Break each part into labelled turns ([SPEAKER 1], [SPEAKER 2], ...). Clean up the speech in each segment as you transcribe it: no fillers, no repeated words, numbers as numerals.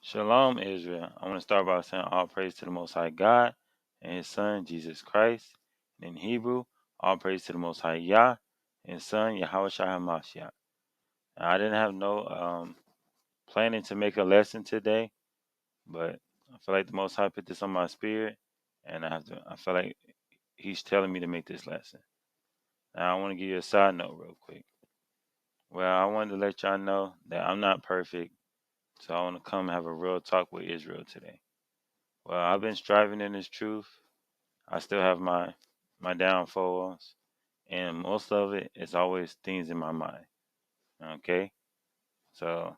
[SPEAKER 1] Shalom, Israel. I want to start by saying all praise to the Most High God and His Son, Jesus Christ. And in Hebrew, all praise to the Most High Yah and His Son, Yahweh Shai HaMashiach. I didn't have no planning to make a lesson today, but I feel like the Most High put this on my spirit, and I feel like He's telling me to make this lesson. Now, I want to give you a side note real quick. Well, I wanted to let y'all know that I'm not perfect, so I want to come have a real talk with Israel today. Well, I've been striving in this truth. I still have my downfalls, and most of it is always things in my mind. Okay, so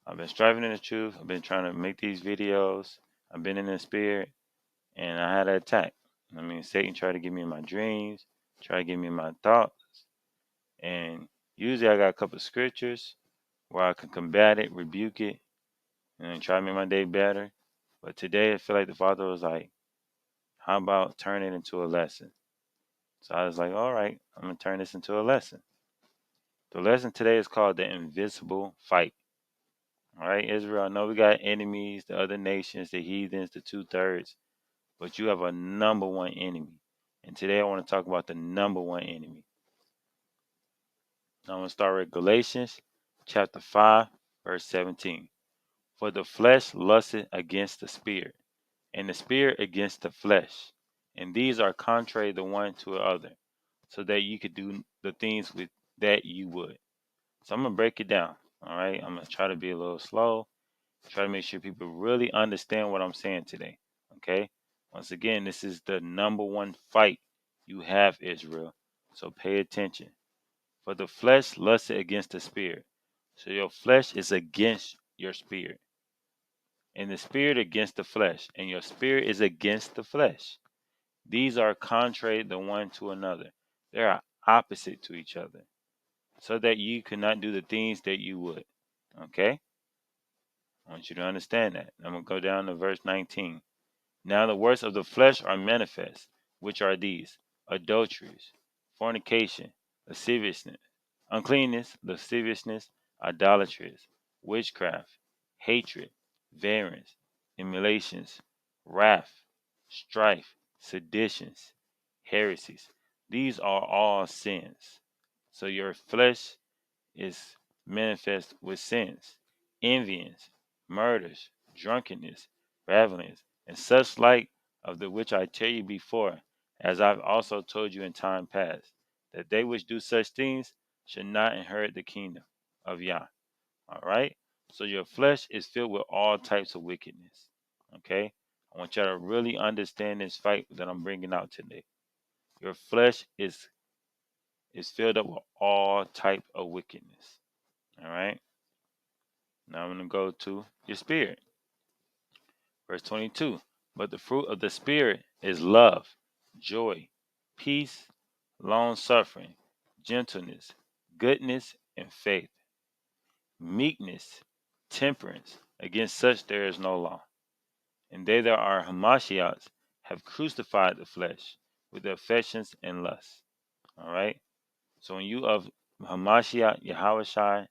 [SPEAKER 1] I've been striving in the truth. I've been trying to make these videos. I've been in the spirit, and I had an attack. I mean, Satan tried to get me in my dreams, tried to get me in my thoughts, and usually I got a couple of scriptures where I can combat it, rebuke it, and try to make my day better. But today I feel like the Father was like, "How about turn it into a lesson?" So I was like, all right, I'm going to turn this into a lesson. The lesson today is called the invisible fight. All right, Israel, I know we got enemies, the other nations, the heathens, the two-thirds, but you have a number one enemy. And today I want to talk about the number one enemy. I'm going to start with Galatians chapter 5, verse 17. For the flesh lusteth against the spirit, and the spirit against the flesh. And these are contrary the one to the other, so that you could do the things with that you would. So I'm gonna break it down. All right. I'm gonna try to be a little slow, try to make sure people really understand what I'm saying today. Okay. Once again, this is the number one fight you have, Israel. So pay attention. For the flesh lusted against the spirit. So your flesh is against your spirit. And the spirit against the flesh. And your spirit is against the flesh. These are contrary the one to another. They are opposite to each other. So that you cannot do the things that you would. Okay? I want you to understand that. I'm going to go down to verse 19. Now the works of the flesh are manifest, which are these: adulteries, fornication, lasciviousness, uncleanness, lasciviousness, idolatries, witchcraft, hatred, variance, emulations, wrath, strife, seditions, heresies. These are all sins. So your flesh is manifest with sins, envyings, murders, drunkenness, ravelings, and such like, of the which I tell you before, as I've also told you in time past, that they which do such things should not inherit the kingdom of Yah. All right? So your flesh is filled with all types of wickedness. Okay? I want y'all to really understand this fight that I'm bringing out today. Your flesh is filled up with all type of wickedness. All right? Now I'm going to go to your spirit. Verse 22. But the fruit of the Spirit is love, joy, peace, long suffering, gentleness, goodness, and faith, meekness, temperance. Against such there is no law. And they that are Hamashiachs have crucified the flesh with the affections and lusts. All right? So when you of Hamashiach, Yahushai,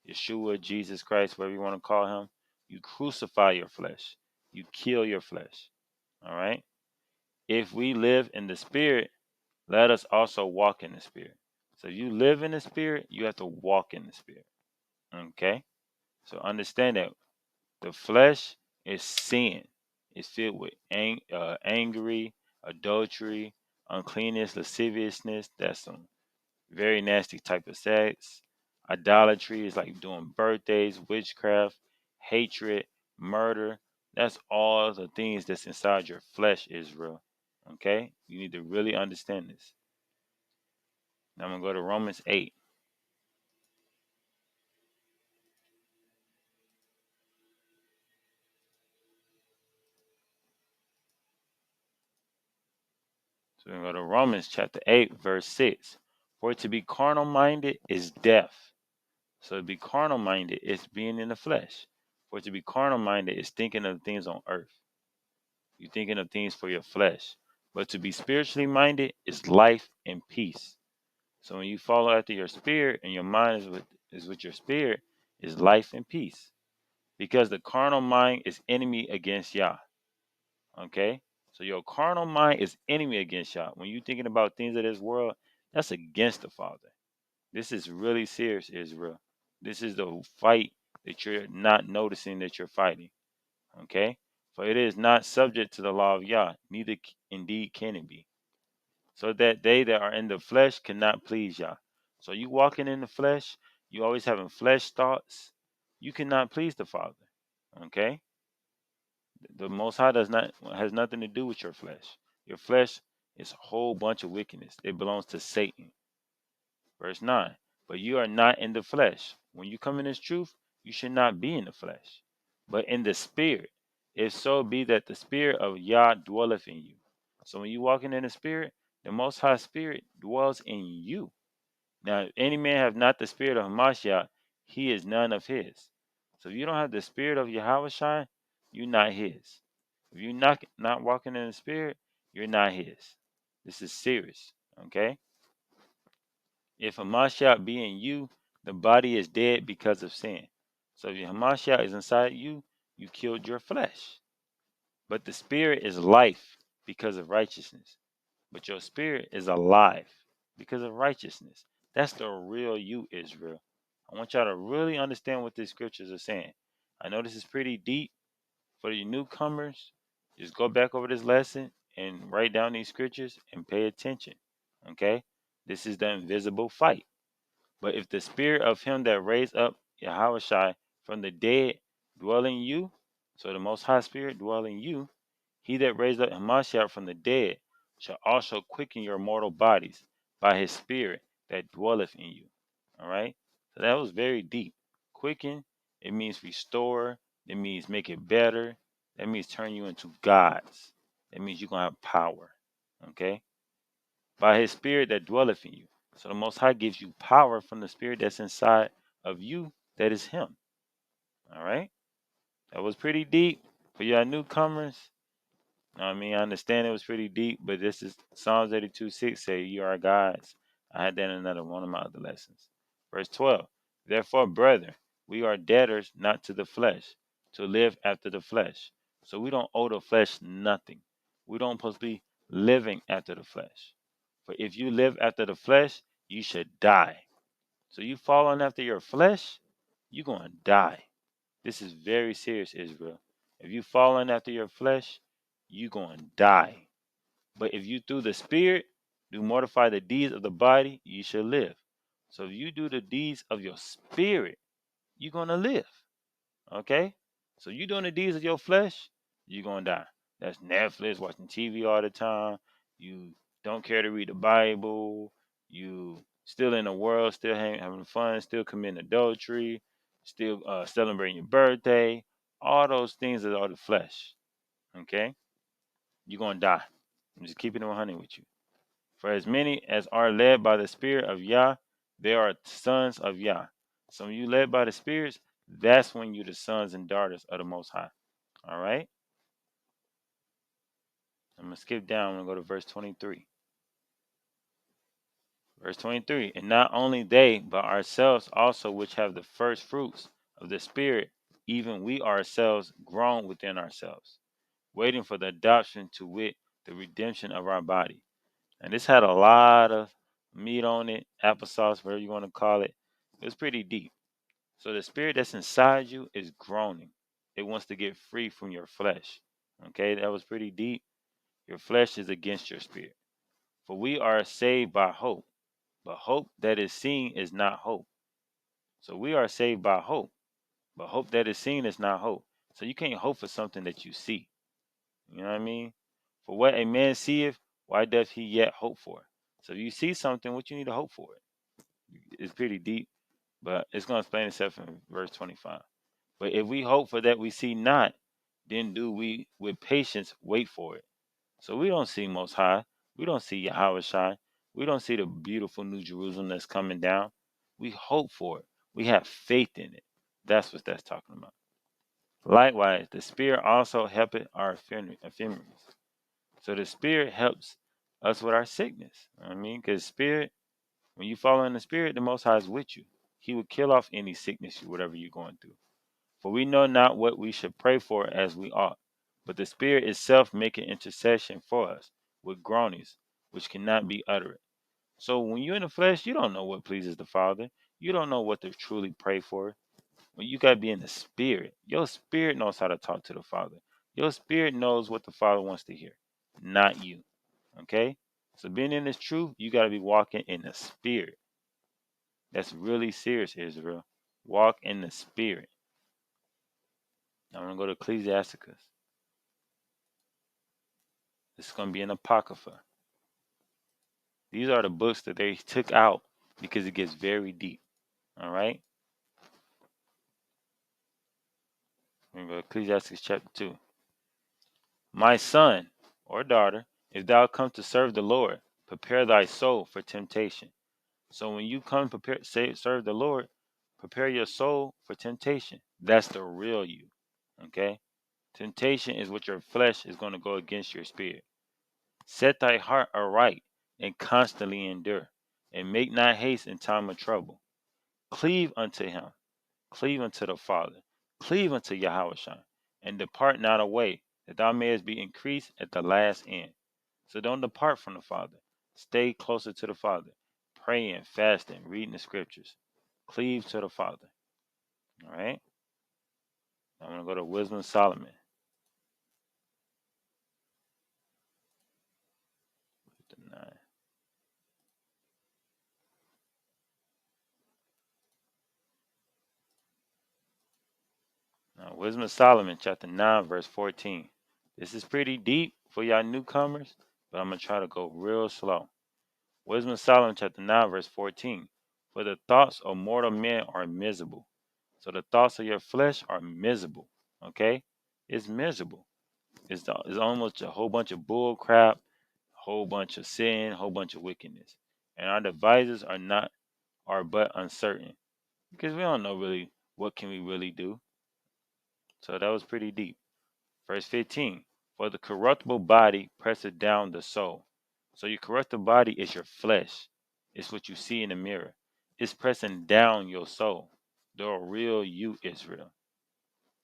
[SPEAKER 1] Yeshua, Jesus Christ, whatever you want to call him, you crucify your flesh. You kill your flesh. All right? If we live in the spirit, let us also walk in the spirit. So if you live in the spirit, you have to walk in the spirit. Okay? So understand that the flesh is sin. It's filled with angry, adultery, uncleanness, lasciviousness. That's some very nasty type of sex. Idolatry is like doing birthdays, witchcraft, hatred, murder. That's all the things that's inside your flesh, Israel. Okay? You need to really understand this. Now I'm going to go to Romans 8. So we're going to go to Romans chapter 8, verse 6. For to be carnal minded is death. So to be carnal minded is being in the flesh. For to be carnal minded is thinking of things on earth. You're thinking of things for your flesh. But to be spiritually minded is life and peace. So when you follow after your spirit and your mind is with your spirit, is life and peace. because the carnal mind is enemy against Yah. Okay? So your carnal mind is enemy against Yah. When you're thinking about things of this world, that's against the Father. This is really serious, Israel. This is the fight that you're not noticing that you're fighting. Okay? For it is not subject to the law of Yah, neither indeed can it be. So that they that are in the flesh cannot please Yah. So you walking in the flesh, you always having flesh thoughts, you cannot please the Father. Okay? The Most High does not has nothing to do with your flesh. Your flesh is a whole bunch of wickedness. It belongs to Satan. Verse 9. But you are not in the flesh. When you come in this truth, you should not be in the flesh, but in the spirit. If so be that the spirit of Yah dwelleth in you. So when you walking in the spirit, the Most High Spirit dwells in you. Now, if any man have not the spirit of Hamashiach, he is none of his. So if you don't have the spirit of Yahushua, you're not his. If you're not walking in the spirit, you're not his. This is serious. Okay? If Hamashiach be in you, the body is dead because of sin. So if Hamashiach is inside you, you killed your flesh. But the spirit is life because of righteousness. But your spirit is alive because of righteousness. That's the real you, Israel. I want y'all to really understand what these scriptures are saying. I know this is pretty deep for you newcomers. Just go back over this lesson and write down these scriptures and pay attention. Okay? This is the invisible fight. But if the spirit of him that raised up Yahushua from the dead dwell in you, so the Most High Spirit dwell in you, he that raised up Hamashiach from the dead shall also quicken your mortal bodies by his spirit that dwelleth in you. All right? So that was very deep. Quicken, it means restore, it means make it better, that means turn you into gods. That means you're going to have power. Okay? By his spirit that dwelleth in you. So the Most High gives you power from the spirit that's inside of you that is him. All right? That was pretty deep for y'all newcomers. I mean, I understand it was pretty deep, but this is Psalms 82:6 say, you are gods. I had that in another one of my other lessons. Verse 12. Therefore, brethren, we are debtors not to the flesh, to live after the flesh. So we don't owe the flesh nothing. We don't supposed to be living after the flesh. For if you live after the flesh, you should die. So you following after your flesh, you're going to die. This is very serious, Israel. If you following after your flesh, you're going to die. But if you through the spirit do mortify the deeds of the body, you shall live. So if you do the deeds of your spirit, you're going to live. Okay? So you doing the deeds of your flesh, you're going to die. That's Netflix, watching TV all the time. You don't care to read the Bible. You still in the world, still having fun, still committing adultery, still celebrating your birthday. All those things are all the flesh. Okay? You're going to die. I'm just keeping it 100 with you. For as many as are led by the Spirit of Yah, they are sons of Yah. So when you led by the spirits, that's when you're the sons and daughters of the Most High. All right? I'm going to skip down. I'm going to go to verse 23. Verse 23. And not only they, but ourselves also, which have the first fruits of the Spirit, even we ourselves groan within ourselves, waiting for the adoption to wit, the redemption of our body. And this had a lot of meat on it, applesauce, whatever you want to call it. It was pretty deep. So the spirit that's inside you is groaning. It wants to get free from your flesh. Okay, that was pretty deep. Your flesh is against your spirit. For we are saved by hope, but hope that is seen is not hope. So we are saved by hope, but hope that is seen is not hope. So you can't hope for something that you see. You know what I mean? For what a man seeth, why doth he yet hope for? So if you see something, what you need to hope for it? It's pretty deep, but it's going to explain itself in verse 25. But if we hope for that we see not, then do we with patience wait for it. So we don't see Most High. We don't see Yahweh Shai. We don't see the beautiful New Jerusalem that's coming down. We hope for it. We have faith in it. That's what that's talking about. Likewise, the Spirit also helpeth our infirmities. So the Spirit helps us with our sickness. I mean, because Spirit, when you follow in the Spirit, the Most High is with you. He will kill off any sickness, whatever you're going through. For we know not what we should pray for as we ought, but the Spirit itself making intercession for us with groanings which cannot be uttered. So when you're in the flesh, you don't know what pleases the Father. You don't know what to truly pray for. When you gotta be in the spirit, your spirit knows how to talk to the Father. Your spirit knows what the Father wants to hear, not you. Okay? So being in this truth, you gotta be walking in the spirit. That's really serious, Israel. Walk in the spirit. I'm gonna go to Ecclesiasticus. This is gonna be an apocrypha. These are the books that they took out because it gets very deep. All right? We're gonna go to Ecclesiastes chapter 2. My son or daughter, if thou come to serve the Lord, prepare thy soul for temptation. So when you come serve the Lord, prepare your soul for temptation. That's the real you. Okay? Temptation is what your flesh is going to go against your spirit. Set thy heart aright and constantly endure, and make not haste in time of trouble. Cleave unto him, cleave unto the Father, cleave unto Yahushua, and depart not away, that thou mayest be increased at the last end. So don't depart from the Father. Stay closer to the Father, praying, fasting, reading the scriptures. Cleave to the Father. All right? I'm going to go to Wisdom of Solomon. Now, Wisdom of Solomon, chapter 9, verse 14. This is pretty deep for y'all newcomers, but I'm going to try to go real slow. Wisdom of Solomon, chapter 9, verse 14. For the thoughts of mortal men are miserable. So the thoughts of your flesh are miserable. Okay? It's miserable. It's almost a whole bunch of bull crap, whole bunch of sin, whole bunch of wickedness. And our devices are but uncertain. Because we don't know really what can we really do. So that was pretty deep. Verse 15. For the corruptible body presseth down the soul. So your corruptible body is your flesh. It's what you see in the mirror. It's pressing down your soul. The real you, Israel.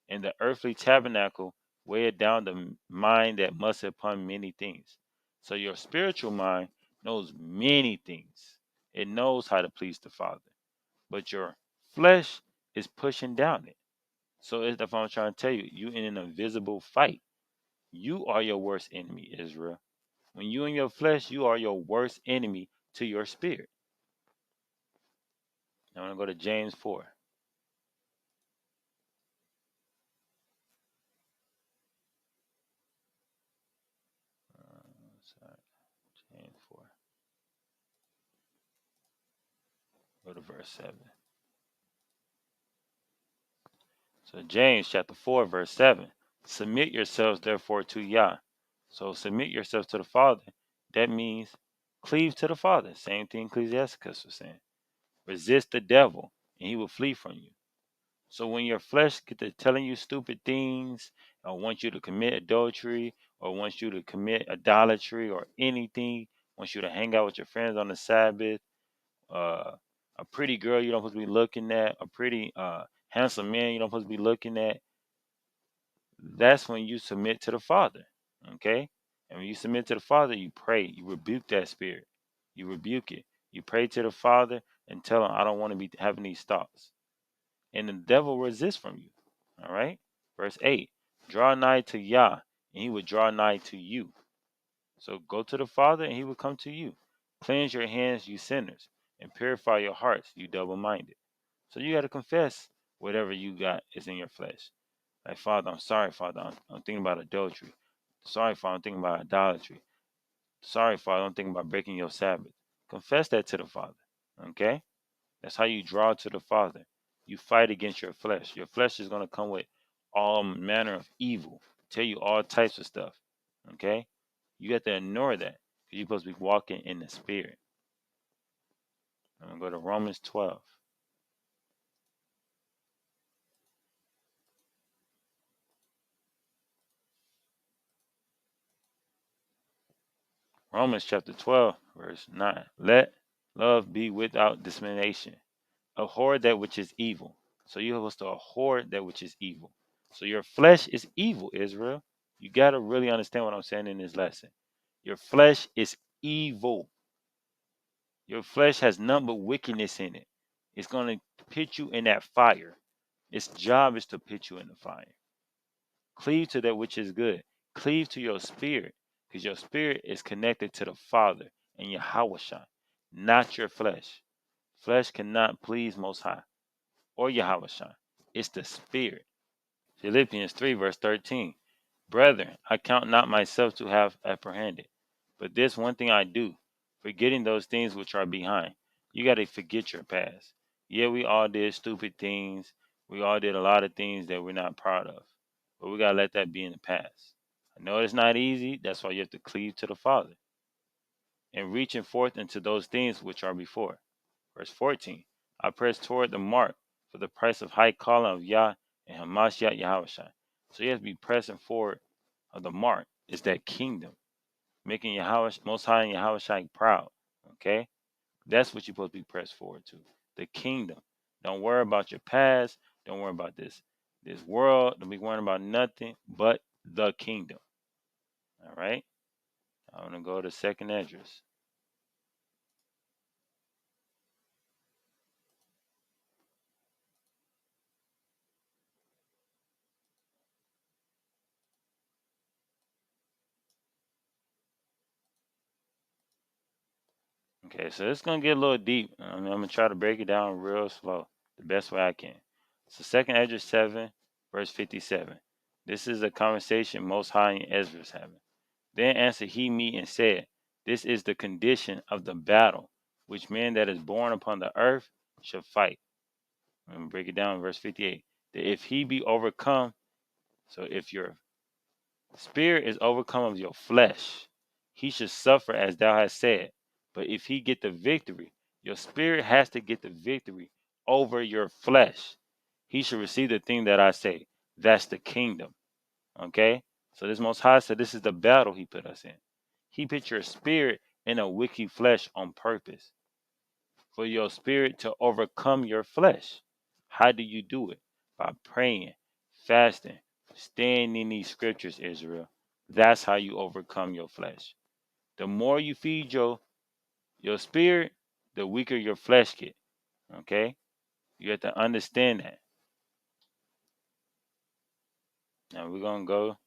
[SPEAKER 1] And the earthly tabernacle weighed down the mind that must upon many things. So your spiritual mind knows many things. It knows how to please the Father. But your flesh is pushing down it. So it's if I'm trying to tell you, you in an invisible fight. You are your worst enemy, Israel. When you in your flesh, you are your worst enemy to your spirit. Now I'm going to go to James 4. Sorry, James 4. Go to verse 7. So James chapter 4, verse 7. Submit yourselves therefore to Yah. So submit yourselves to the Father. That means cleave to the Father. Same thing Ecclesiasticus was saying. Resist the devil, and he will flee from you. So when your flesh gets to telling you stupid things, or wants you to commit adultery, or wants you to commit idolatry, or anything, wants you to hang out with your friends on the Sabbath, uh, a pretty girl you don't supposed to be looking at, a pretty handsome man you don't supposed to be looking at, that's when you submit to the Father. Okay? And when you submit to the Father, you pray, you rebuke that spirit, you rebuke it, you pray to the Father and tell him, I don't want to be having these thoughts. And the devil resists from you. All right? Verse 8. Draw nigh to Yah, and he will draw nigh to you. So go to the Father, and he will come to you. Cleanse your hands, you sinners, and purify your hearts, you double minded. So you got to confess whatever you got is in your flesh. Like, Father, I'm sorry, Father. I'm thinking about adultery. Sorry, Father, I'm thinking about idolatry. Sorry, Father, I'm thinking about breaking your Sabbath. Confess that to the Father. Okay? That's how you draw to the Father. You fight against your flesh. Your flesh is going to come with all manner of evil, tell you all types of stuff. Okay? You have to ignore that because you're supposed to be walking in the Spirit. I'm going to go to Romans 12. Romans chapter 12, verse 9. Let love be without discrimination. Abhor that which is evil. So you're supposed to abhor that which is evil. So your flesh is evil, Israel. You got to really understand what I'm saying in this lesson. Your flesh is evil. Your flesh has none but wickedness in it. It's going to put you in that fire. Its job is to put you in the fire. Cleave to that which is good. Cleave to your spirit, because your spirit is connected to the Father and Yahweh, not your flesh. Flesh cannot please Most High or Yahweh. It's the spirit. Philippians 3, verse 13. Brethren, I count not myself to have apprehended, but this one thing I do, forgetting those things which are behind. You got to forget your past. Yeah, we all did stupid things. We all did a lot of things that we're not proud of, but we got to let that be in the past. I know it's not easy. That's why you have to cleave to the Father and reaching forth into those things which are before. Verse 14. I press toward the mark for the price of high calling of Yah and Hamashiach Yahushua. So you have to be pressing forward of the mark. It's that kingdom, making Yahweh Most High and Yahushua proud. Okay, that's what you're supposed to be pressed forward to. The kingdom. Don't worry about your past. Don't worry about this world. Don't be worrying about nothing but the kingdom. All right. I'm gonna go to second address. Okay, so it's gonna get a little deep. I'm gonna try to break it down real slow, the best way I can. So second Ezra 7, verse 57. This is a conversation Most High and Ezra is having. Then answered he me and said, this is the condition of the battle which man that is born upon the earth shall fight. I'm gonna break it down in verse 58. That if he be overcome, so if your spirit is overcome of your flesh, he should suffer as thou hast said. But if he get the victory, your spirit has to get the victory over your flesh. He should receive the thing that I say. That's the kingdom. Okay? So this Most High said this is the battle he put us in. He put your spirit in a wicked flesh on purpose for your spirit to overcome your flesh. How do you do it? By praying, fasting, staying in these scriptures, Israel. That's how you overcome your flesh. The more you feed your spirit, the weaker your flesh get. Okay? You have to understand that. Now we're gonna go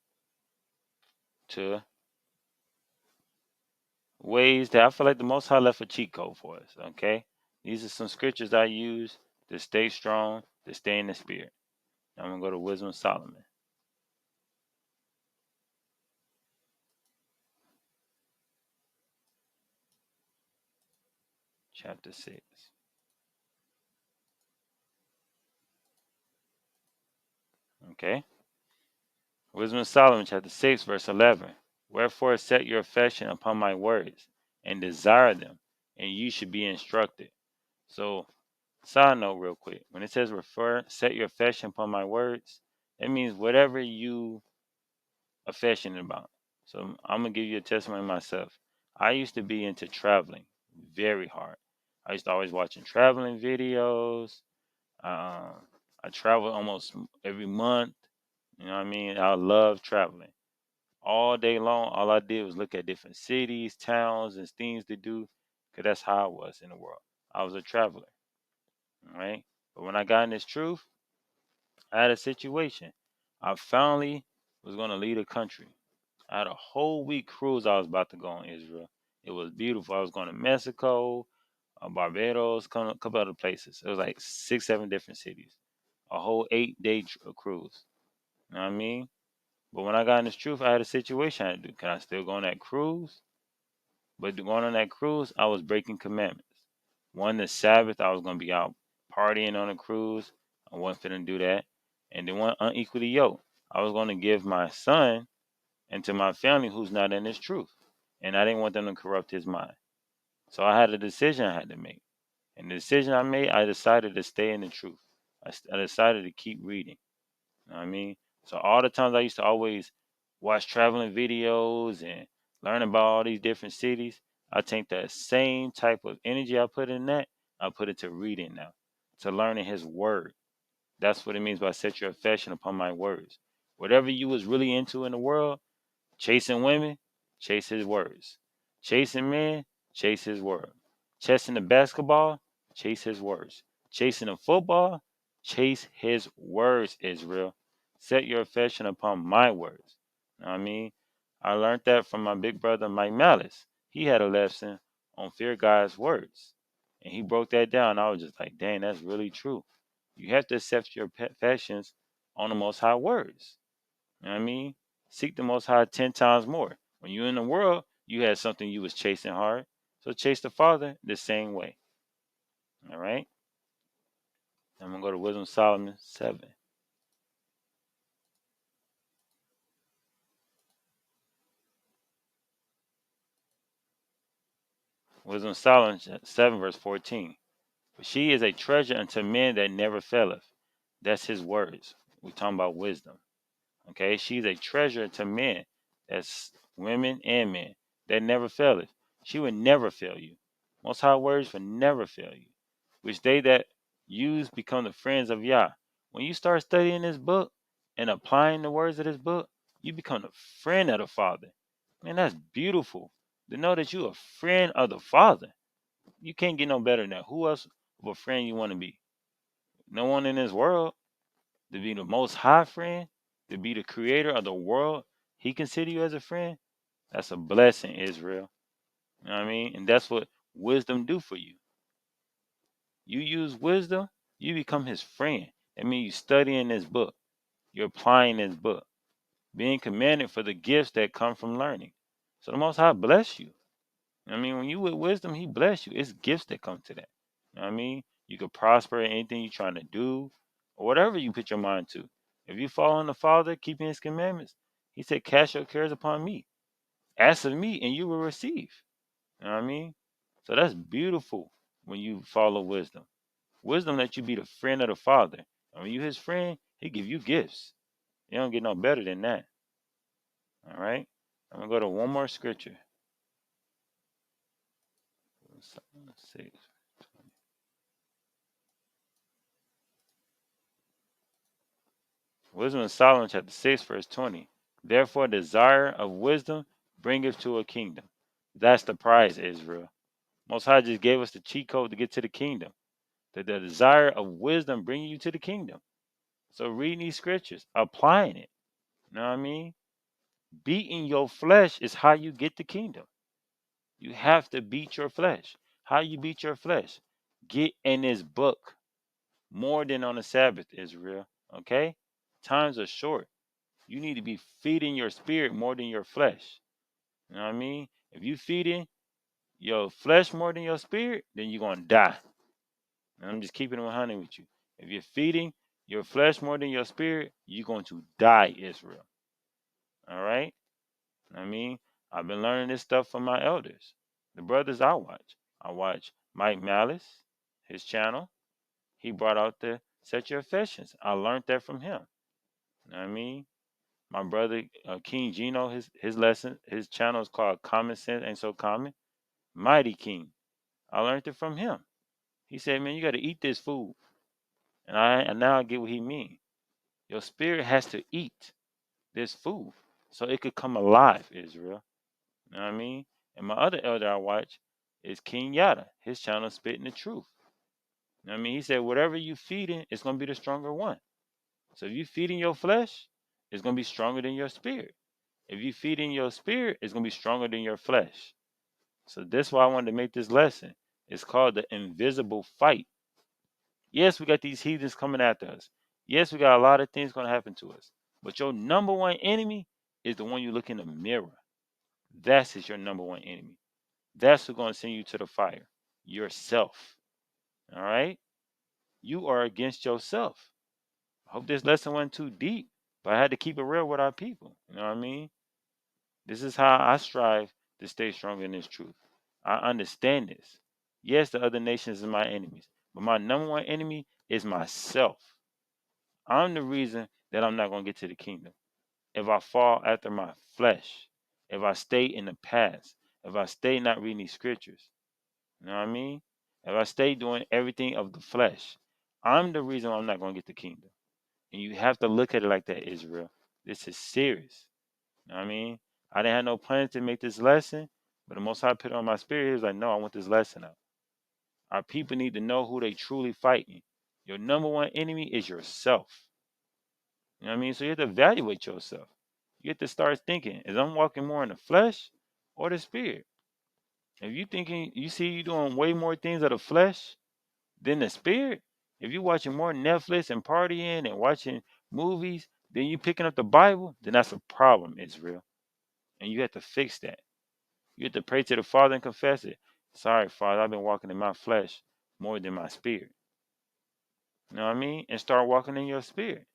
[SPEAKER 1] to ways that I feel like the Most High left a cheat code for us. Okay? These are some scriptures I use to stay strong, to stay in the spirit. Now I'm gonna go to Wisdom of Solomon, chapter 6. Okay? Wisdom of Solomon, chapter 6, verse 11. Wherefore set your affection upon my words, and desire them, and you should be instructed. So, side note, real quick. When it says set your affection upon my words, that means whatever you affectionate about. So, I'm going to give you a testimony myself. I used to be into traveling very hard. I used to always watching traveling videos. Uh, I travel almost every month. You know what I mean? I love traveling all day long. All I did was look at different cities, towns, and things to do, because that's how I was in the world. I was a traveler, right? But when I got in this truth, I had a situation. I finally was going to leave the country. I had a whole week cruise I was about to go on Israel. It was beautiful. I was going to Mexico, Barbados, a couple other places. It was like 6, 7 different cities. A whole 8-day cruise. You know what I mean? But when I got in this truth, I had a situation I had to do. Can I still go on that cruise? But going on that cruise, I was breaking commandments. One, the Sabbath, I was going to be out partying on a cruise. I wasn't going to do that. And then one, unequally yoked. I was going to give my son and to my family who's not in this truth. And I didn't want them to corrupt his mind. So I had a decision I had to make. And the decision I made, I decided to stay in the truth. I decided to keep reading. You know what I mean? So all the times I used to always watch traveling videos and learn about all these different cities, I take that same type of energy I put in that, I put it to reading now, to learning his word. That's what it means by set your affection upon my words. Whatever you was really into in the world, chasing women, chase his words. Chasing men, chase his word. Chasing the basketball, chase his words. Chasing the football, chase his words, Israel. Set your affection upon my words. Know what I mean? I learned that from my big brother Mike Malice. He had a lesson on fear God's words. And he broke that down. I was just like, dang, that's really true. You have to accept your affections on the most high words. You know what I mean? Seek the Most High 10 times more. When you're in the world, you had something you was chasing hard. So chase the Father the same way. All right? I'm going to go to Wisdom of Solomon 7. Wisdom of Solomon 7 verse 14. For she is a treasure unto men that never faileth. That's his words. We're talking about wisdom. Okay? She's a treasure to men. That's women and men that never faileth. She would never fail you. Most High words will never fail you. Which they that use become the friends of Yah. When you start studying this book and applying the words of this book, you become a friend of the Father. Man, that's beautiful. To know that you're a friend of the Father. You can't get no better than that. Who else of a friend you want to be? No one in this world. To be the most high friend, to be the creator of the world, he consider you as a friend. That's a blessing, Israel. You know what I mean? And that's what wisdom do for you. You use wisdom, you become his friend. That means you studying this book. You're applying this book. Being commanded for the gifts that come from learning. So the Most High bless you. I mean, when you with wisdom, he bless you. It's gifts that come to that. You know what I mean? You could prosper in anything you're trying to do or whatever you put your mind to. If you follow the Father, keeping his commandments, he said, cast your cares upon me. Ask of me and you will receive. You know what I mean? So that's beautiful when you follow wisdom. Wisdom lets you be the friend of the Father. And when you his friend, he give you gifts. You don't get no better than that. All right? I'm going to go to one more scripture. 6. Wisdom of Solomon chapter 6 verse 20. Therefore desire of wisdom bringeth to a kingdom. That's the prize, Israel. Most High just gave us the cheat code to get to the kingdom. That the desire of wisdom bring you to the kingdom. So reading these scriptures, applying it. You know what I mean? Beating your flesh is how you get the kingdom. You have to beat your flesh. How you beat your flesh? Get in this book more than on the Sabbath, Israel. Okay? Times are short. You need to be feeding your spirit more than your flesh. You know what I mean? If you feeding your flesh more than your spirit, then you're gonna die. And I'm just keeping it 100 with you. If you're feeding your flesh more than your spirit, you're going to die, Israel. All right? I mean, I've been learning this stuff from my elders, the brothers I watch. I watch Mike Malice, his channel. He brought out the set your affections. I learned that from him. You know what I mean? My brother King Gino, his lesson, his channel is called Common Sense Ain't So Common. Mighty King. I learned it from him. He said, man, you got to eat this food. And now I get what he mean. Your spirit has to eat this food so it could come alive, Israel. You know what I mean? And my other elder I watch is King Yada. His channel Spitting the Truth. You know what I mean? He said, whatever you feeding, it's going to be the stronger one. So if you feeding your flesh, it's going to be stronger than your spirit. If you feeding your spirit, it's going to be stronger than your flesh. So that's why I wanted to make this lesson. It's called the invisible fight. Yes, we got these heathens coming after us. Yes, we got a lot of things going to happen to us. But your number one enemy is the one you look in the mirror. That's is your number one enemy. That's who's going to send you to the fire. Yourself. All right? You are against yourself. I hope this lesson wasn't too deep, but I had to keep it real with our people. You know what I mean? This is how I strive to stay stronger in this truth. I understand this. Yes, the other nations are my enemies, but my number one enemy is myself. I'm the reason that I'm not going to get to the kingdom. If I fall after my flesh, if I stay in the past, if I stay not reading these scriptures, you know what I mean? If I stay doing everything of the flesh, I'm the reason I'm not going to get the kingdom. And you have to look at it like that, Israel. This is serious. You know what I mean? I didn't have no plan to make this lesson, but the Most High put it on my spirit. He was like, no, I want this lesson out. Our people need to know who they truly fighting. Your number one enemy is yourself. You know what I mean? So you have to evaluate yourself. You have to start thinking, is I'm walking more in the flesh or the spirit? If you thinking you see you doing way more things of the flesh than the spirit, if you watching more Netflix and partying and watching movies than you picking up the Bible, then that's a problem, Israel. And you have to fix that. You have to pray to the Father and confess it. Sorry, Father, I've been walking in my flesh more than my spirit. You know what I mean? And start walking in your spirit.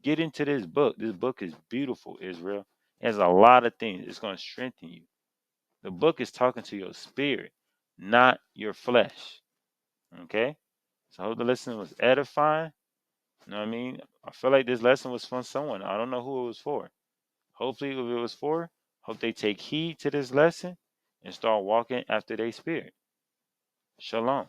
[SPEAKER 1] Get into this book. This book is beautiful, Israel. It has a lot of things. It's going to strengthen you. The book is talking to your spirit, not your flesh. Okay? So I hope the lesson was edifying. You know what I mean? I feel like this lesson was from someone. I don't know who it was for. Hopefully, if it was for, hope they take heed to this lesson and start walking after their spirit. Shalom.